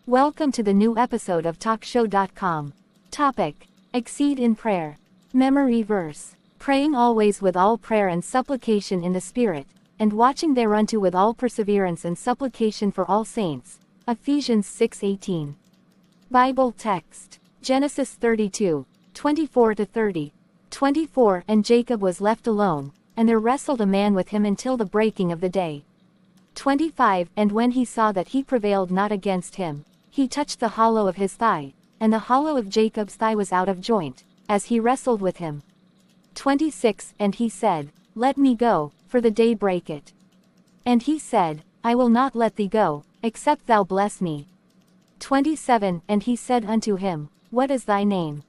Welcome to the new episode of TalkShow.com. Topic: Exceed in prayer. Memory verse: praying always with all prayer and supplication in the Spirit, and watching thereunto with all perseverance and supplication for all saints. Ephesians 6:18. Bible text: Genesis 32, 24-30. 24 And Jacob was left alone, and there wrestled a man with him until the breaking of the day. 25 And when he saw that he prevailed not against him, he touched the hollow of his thigh, and the hollow of Jacob's thigh was out of joint, as he wrestled with him. 26 And he said, Let me go, for the day breaketh. And he said, I will not let thee go, except thou bless me. 27 And he said unto him, What is thy name?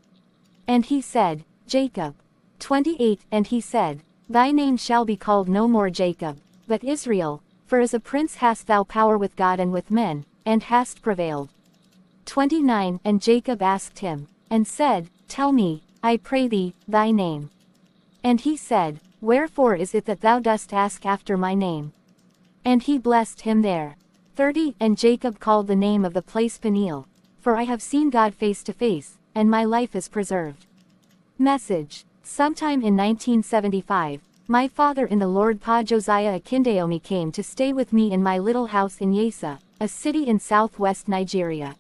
And he said, Jacob. 28 And he said, Thy name shall be called no more Jacob, but Israel, for as a prince hast thou power with God and with men, and hast prevailed. 29 And Jacob asked him, and said, Tell me, I pray thee, thy name. And he said, Wherefore is it that thou dost ask after my name? And he blessed him there. 30 And Jacob called the name of the place Peniel, for I have seen God face to face, and my life is preserved. Message: Sometime in 1975, my father in the Lord Pa Josiah Akindayomi came to stay with me in my little house in Yesa, a city in southwest Nigeria.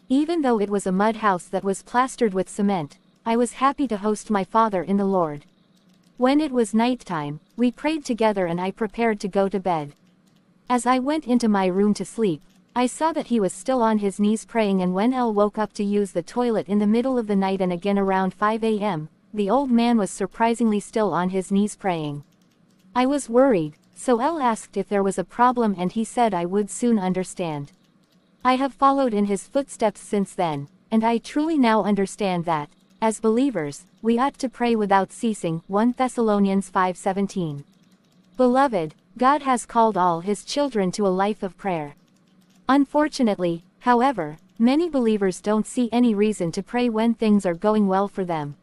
Even though it was a mud house that was plastered with cement, I was happy to host my father in the Lord. When it was nighttime, we prayed together and I prepared to go to bed. As I went into my room to sleep, I saw that he was still on his knees praying, and when El woke up to use the toilet in the middle of the night and again around 5 a.m., the old man was surprisingly still on his knees praying. I was worried, so El asked if there was a problem and he said I would soon understand. I have followed in his footsteps since then, and I truly now understand that, as believers, we ought to pray without ceasing. 1 Thessalonians 5:17. Beloved, God has called all His children to a life of prayer. Unfortunately, however, many believers don't see any reason to pray when things are going well for them.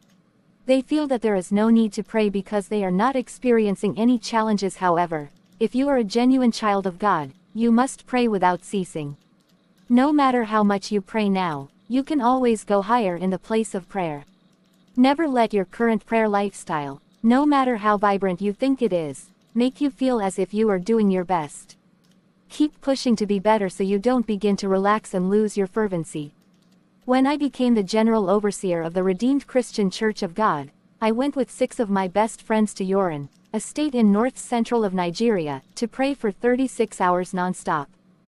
They feel that there is no need to pray because they are not experiencing any challenges. However, if you are a genuine child of God, you must pray without ceasing. No matter how much you pray now, you can always go higher in the place of prayer. Never let your current prayer lifestyle, no matter how vibrant you think it is, make you feel as if you are doing your best. Keep pushing to be better so you don't begin to relax and lose your fervency. When I became the general overseer of the Redeemed Christian Church of God, I went with 6 of my best friends to Yorin, a state in north-central of Nigeria, to pray for 36 hours non-stop.